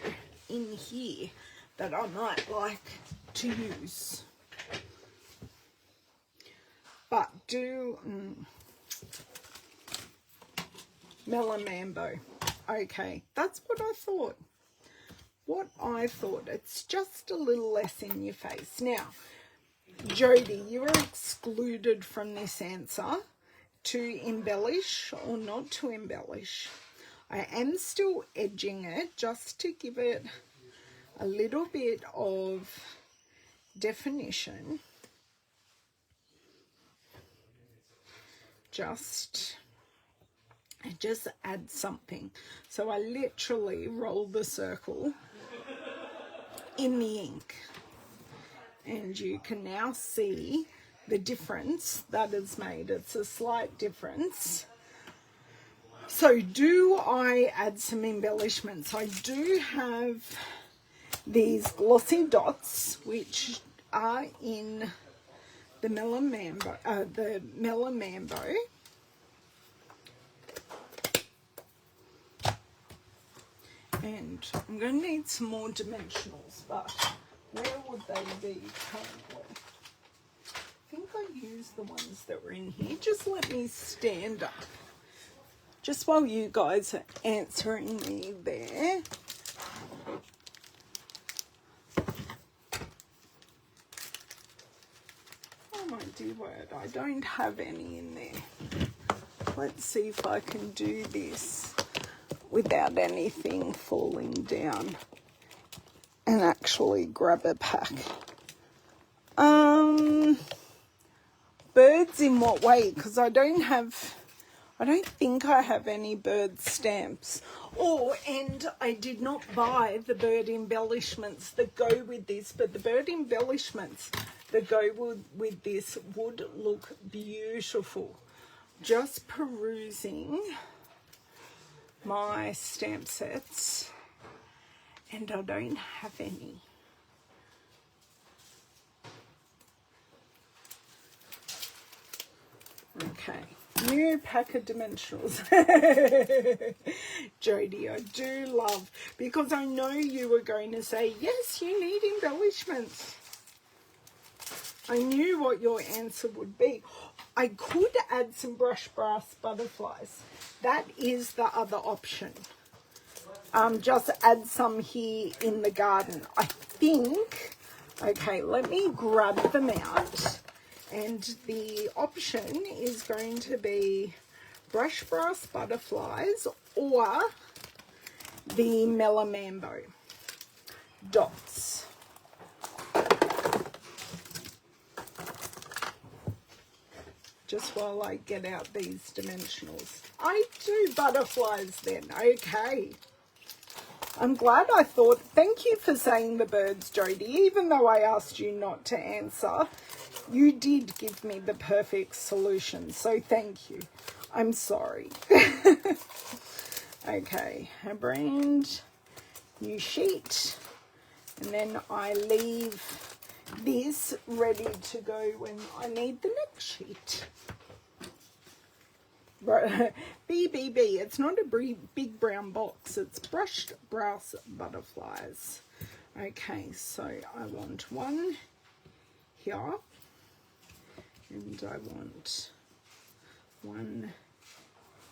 in here that I might like to use. But Melamambo. Okay, that's what I thought. It's just a little less in your face. Now, Jody, you are excluded from this answer to embellish or not to embellish. I am still edging it just to give it a little bit of definition. Just add something. So I literally roll the circle in the ink. And you can now see the difference that is made. It's a slight difference. So do I add some embellishments? I do have these glossy dots, which are in the Melamambo. And I'm going to need some more dimensionals, but where would they be currently? I think I used the ones that were in here. Just let me stand up. Just while you guys are answering me there. Oh my dear word, I don't have any in there. Let's see if I can do this without anything falling down and actually grab a pack. Birds in what way? Because I don't think I have any bird stamps. And I did not buy the bird embellishments that go with this, but the bird embellishments that go with this would look beautiful. Just perusing my stamp sets, and I don't have any. Okay, new pack of dimensionals. Jodie, I do love, because I know you were going to say, yes, you need embellishments. I knew what your answer would be. I could add some brush brass butterflies. That is the other option. Just add some here in the garden. I think, okay, let me grab them out. And the option is going to be brush brass butterflies or the Melamambo dots. Just while I get out these dimensionals. I do butterflies then, okay. I'm glad I thought, thank you for saying the birds, Jodie. Even though I asked you not to answer, you did give me the perfect solution, so thank you. I'm sorry. Okay, a brand new sheet, and then I leave this ready to go when I need the next sheet. BBB, it's not a big brown box, it's brushed brass butterflies. Okay, so I want one here, and I want one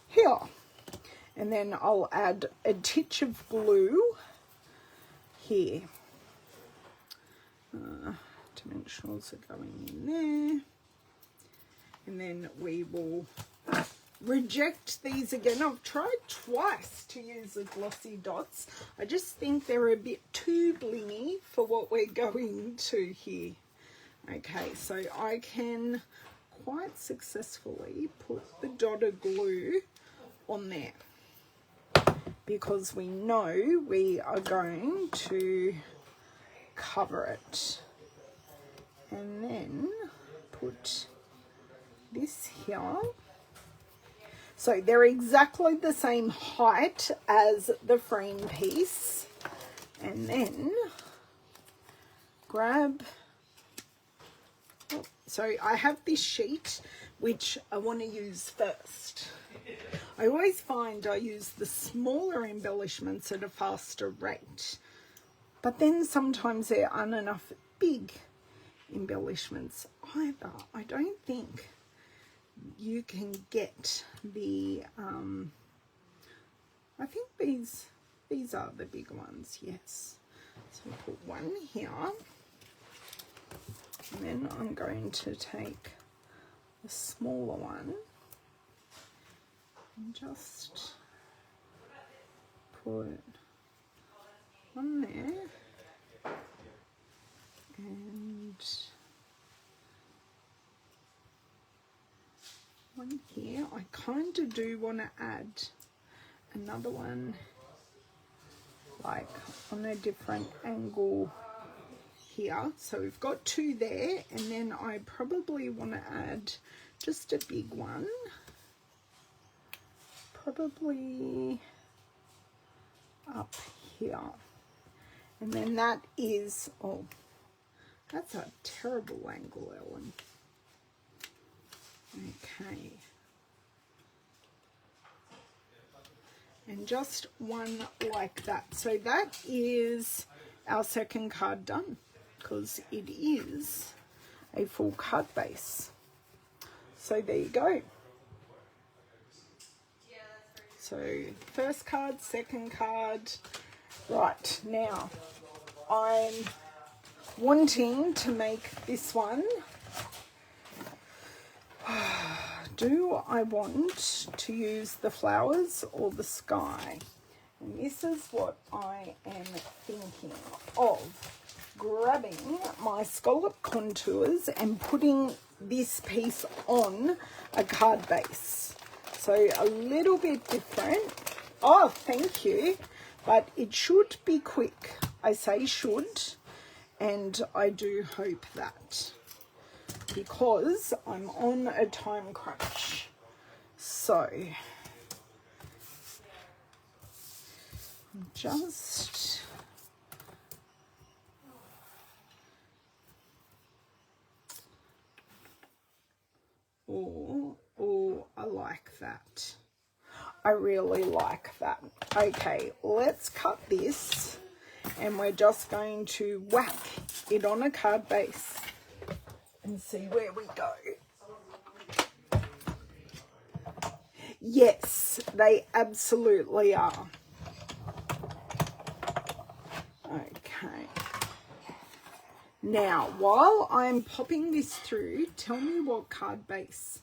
here. And then I'll add a titch of glue here. Dimensionals are going in there. And then we will reject these again. I've tried twice to use the glossy dots. I just think they're a bit too blingy for what we're going to here. Okay, so I can quite successfully put the dotted glue on there, because we know we are going to cover it, and then put this here. So they're exactly the same height as the frame piece, and then grab, so I have this sheet which I want to use first. I always find I use the smaller embellishments at a faster rate, but then sometimes there aren't enough big embellishments either. I don't think you can get the I think these are the big ones, yes. So put one here, and then I'm going to take the smaller one and just put one there and one here. I kind of do want to add another one like on a different angle here. So we've got two there, and then I probably want to add just a big one, probably up here. And then that is, oh, that's a terrible angle, Ellen. Okay. And just one like that. So that is our second card done, because it is a full card base. So there you go. So first card, second card. Right, now I'm wanting to make this one. Do I want to use the flowers or the sky? And this is what I am thinking of. Grabbing my scallop contours and putting this piece on a card base. So a little bit different. Oh, thank you. But it should be quick. I say should, and I do hope that, because I'm on a time crunch. So just oh, I like that. I really like that. Okay, let's cut this, and we're just going to whack it on a card base and see where we go. Yes, they absolutely are. Okay. Now, while I'm popping this through, tell me what card base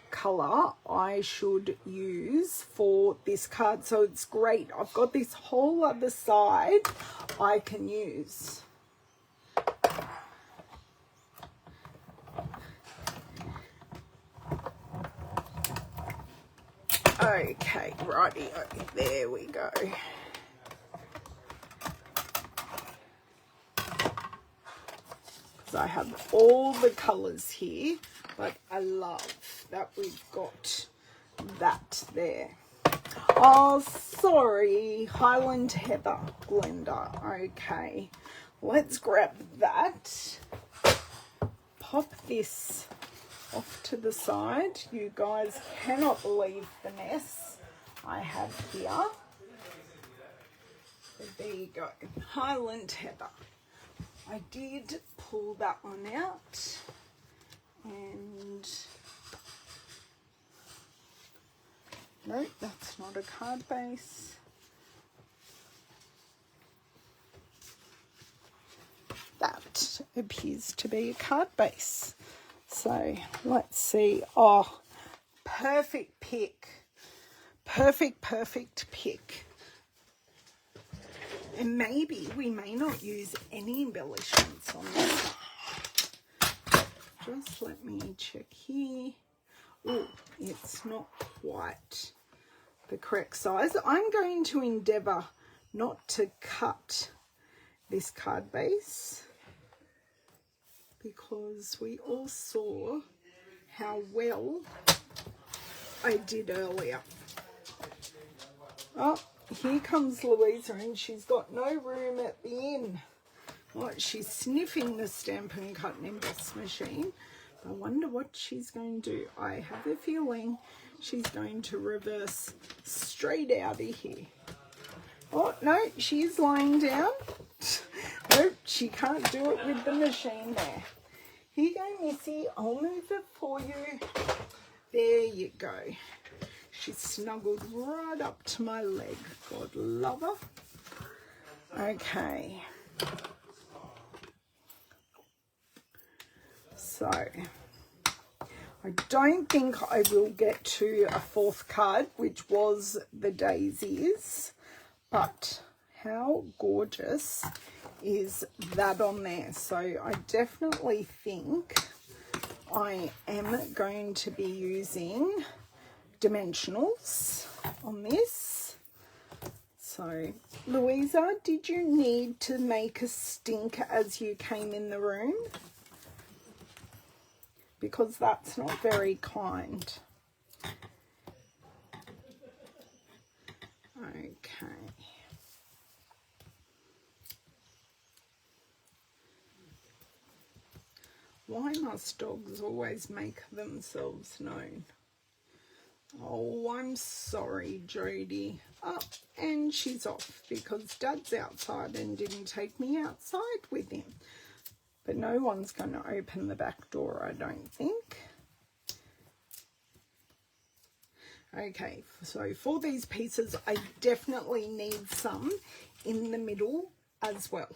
colour I should use for this card. So it's great. I've got this whole other side I can use. Okay, righty, there we go. Because I have all the colours here, but I love that we've got that there. Oh, sorry, Highland Heather blender. Okay, let's grab that. Pop this off to the side. You guys cannot believe the mess I have here. So there you go, Highland Heather. I did pull that one out, and no, that's not a card base. That appears to be a card base. So let's see. Oh, perfect pick. Perfect pick. And maybe we may not use any embellishments on this. Just let me check here. Oh, it's not quite the correct size. I'm going to endeavour not to cut this card base, because we all saw how well I did earlier. Oh, here comes Louisa, and she's got no room at the inn. Well, she's sniffing the Stampin' Cut and Emboss machine. I wonder what she's going to do. I have a feeling She's going to reverse straight out of here. Oh, no, she's lying down. Nope, she can't do it with the machine there. Here you go, Missy. I'll move it for you. There you go. She's snuggled right up to my leg. God love her. Okay. So, I don't think I will get to a fourth card, which was the daisies, but how gorgeous is that on there? So I definitely think I am going to be using dimensionals on this. So, Louisa, did you need to make a stink as you came in the room? Because that's not very kind. Okay. Why must dogs always make themselves known? Oh, I'm sorry, Jodie. Oh, and she's off because Dad's outside and didn't take me outside with him. But no one's going to open the back door, I don't think. Okay, so for these pieces, I definitely need some in the middle as well.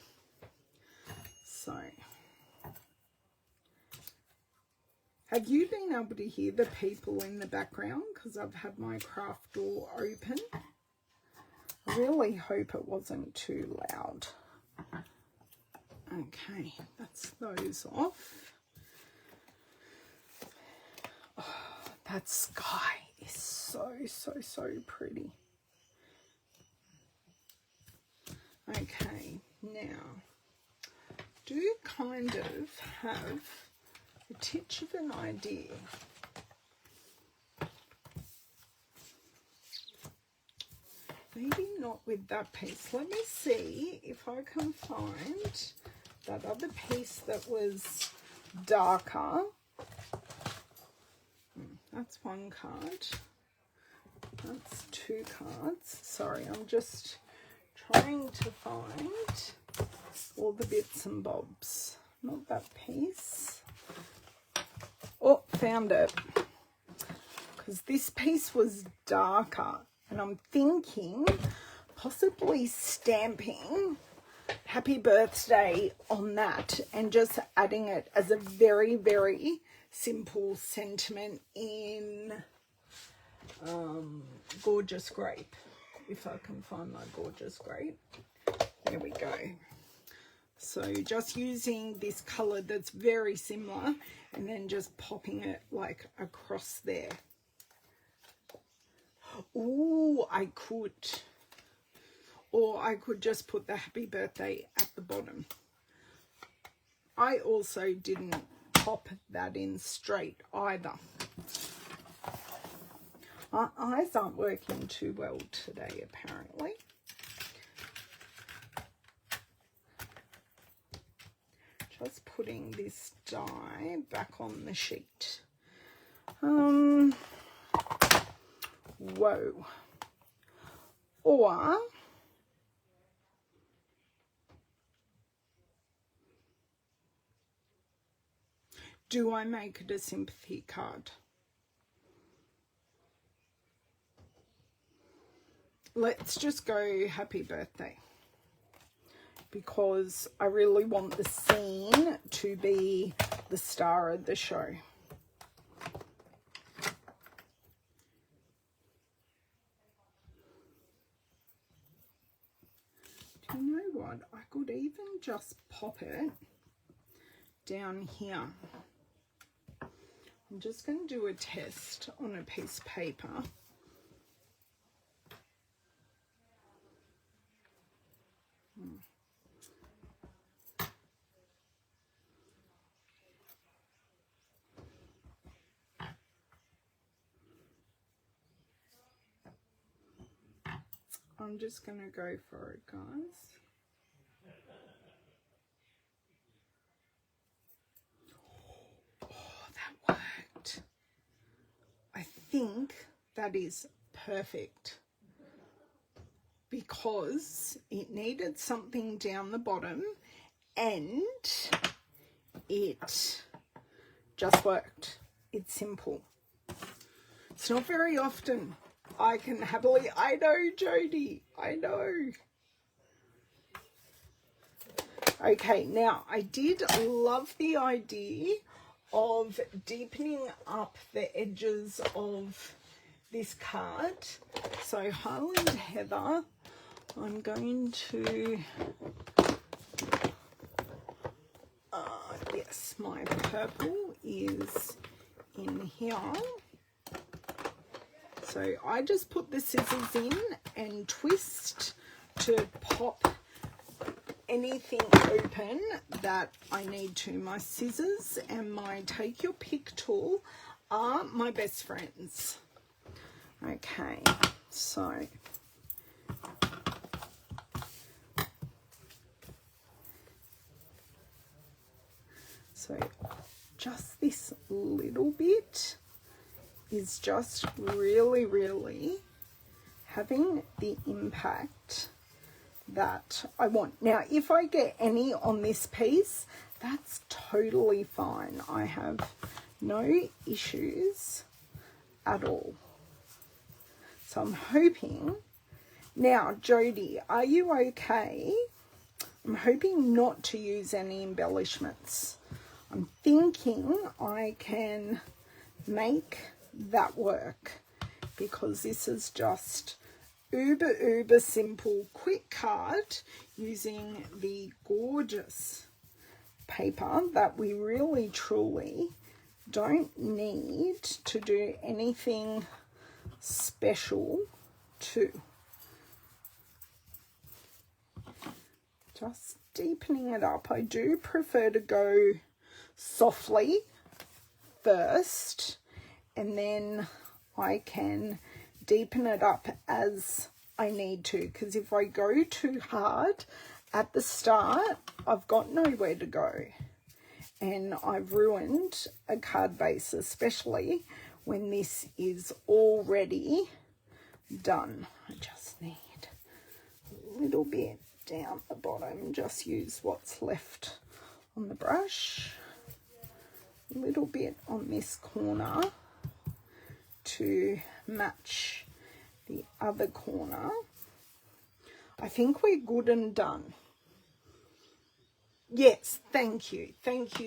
So, have you been able to hear the people in the background? Because I've had my craft door open. I really hope it wasn't too loud. Okay, that's those off. Oh, that sky is so pretty. Okay, now, do you kind of have a titch of an idea? Maybe not with that piece. Let me see if I can find that other piece that was darker. That's one card. That's two cards. Sorry, I'm just trying to find all the bits and bobs. Not that piece. Oh, found it. Because this piece was darker. And I'm thinking possibly stamping happy birthday on that and just adding it as a very simple sentiment in Gorgeous Grape. If I can find my Gorgeous Grape. There we go. So just using this colour that's very similar and then just popping it like across there. Oh, I could. Or I could just put the happy birthday at the bottom. I also didn't pop that in straight either. My eyes aren't working too well today, apparently. Just putting this die back on the sheet. Whoa. Or do I make it a sympathy card? Let's just go happy birthday, because I really want the scene to be the star of the show. Do you know what? I could even just pop it down here. I'm just going to do a test on a piece of paper. I'm just going to go for it, guys. Oh, that worked. I think that is perfect, because it needed something down the bottom and it just worked. It's simple. It's not very often I can happily, I know, Jody, I know. Okay, now I did love the idea of deepening up the edges of this card. So Highland Heather, I'm going to, yes, my purple is in here. So I just put the scissors in and twist to pop anything open that I need to. My scissors and my take your pick tool are my best friends. Okay, so just this little bit is just really having the impact that I want. Now, if I get any on this piece, that's totally fine. I have no issues at all. So I'm hoping. Now, Jody, are you okay? I'm hoping not to use any embellishments. I'm thinking I can make that work, because this is just uber simple quick card using the gorgeous paper that we really truly don't need to do anything special to. Just deepening it up. I do prefer to go softly first, and then I can deepen it up as I need to, because if I go too hard at the start, I've got nowhere to go and I've ruined a card base, especially when this is already done. I just need a little bit down the bottom, just use what's left on the brush, a little bit on this corner to match the other corner. I think we're good and done. Yes, thank you,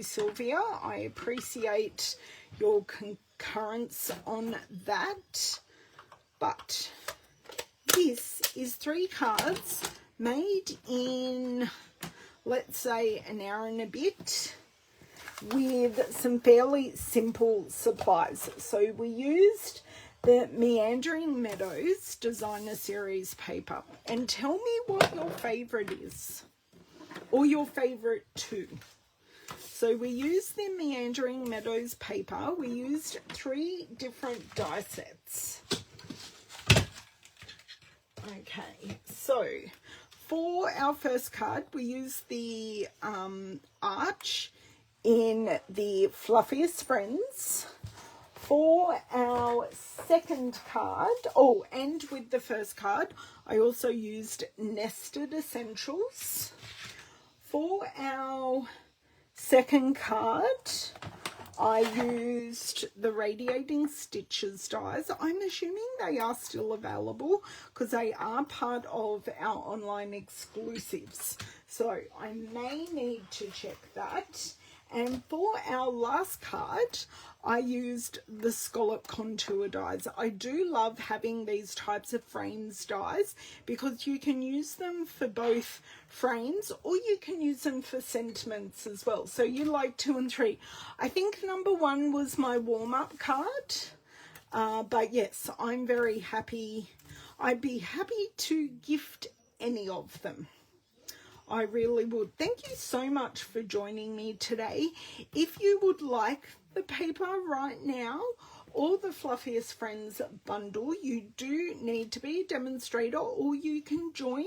Sylvia. I appreciate your concurrence on that. But this is 3 cards made in, let's say, an hour and a bit, with some fairly simple supplies. So we used the Meandering Meadows Designer Series paper. And tell me what your favourite is, or your favourite 2. So we used the Meandering Meadows paper. We used 3 different die sets. Okay, so for our first card, we used the arch in the Fluffiest Friends. For our second card, oh, and with the first card, I also used Nested Essentials. For our second card, I used the Radiating Stitches dies. I'm assuming they are still available because they are part of our online exclusives. So I may need to check that. And for our last card, I used the Scallop Contour dies. I do love having these types of frames dies because you can use them for both frames or you can use them for sentiments as well. So you like 2 and 3. I think number 1 was my warm-up card. But yes, I'm very happy. I'd be happy to gift any of them. I really would. Thank you so much for joining me today. If you would like the paper right now or the Fluffiest Friends bundle, you do need to be a demonstrator, or you can join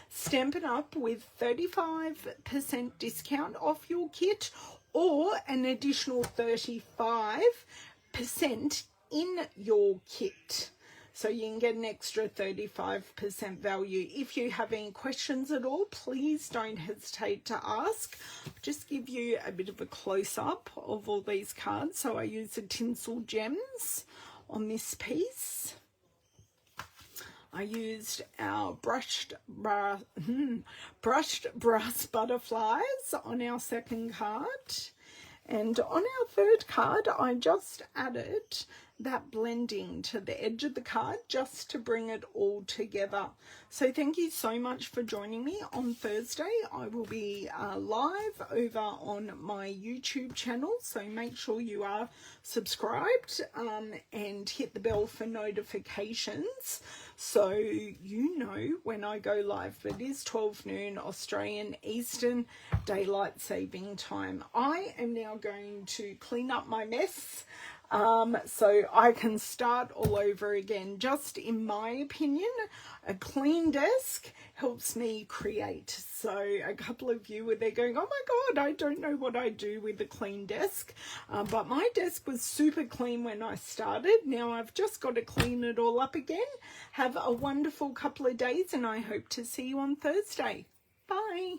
Stampin' Up with 35% discount off your kit, or an additional 35% in your kit. so you can get an extra 35% value. If you have any questions at all, please don't hesitate to ask. I'll just give you a bit of a close-up of all these cards. So I use the tinsel gems on this piece. I used our brushed brass butterflies on our second card. And on our third card, I just added that blending to the edge of the card just to bring it all together. So thank you so much for joining me on Thursday. I will be live over on my YouTube channel, so make sure you are subscribed and hit the bell for notifications so you know when I go live. But it is 12 noon Australian Eastern Daylight Saving Time. I am now going to clean up my mess so I can start all over again. Just in my opinion, a clean desk helps me create. So a couple of you were there going, oh my God, I don't know what I do with a clean desk. But my desk was super clean when I started. Now I've just got to clean it all up again. Have a wonderful couple of days and I hope to see you on Thursday. Bye.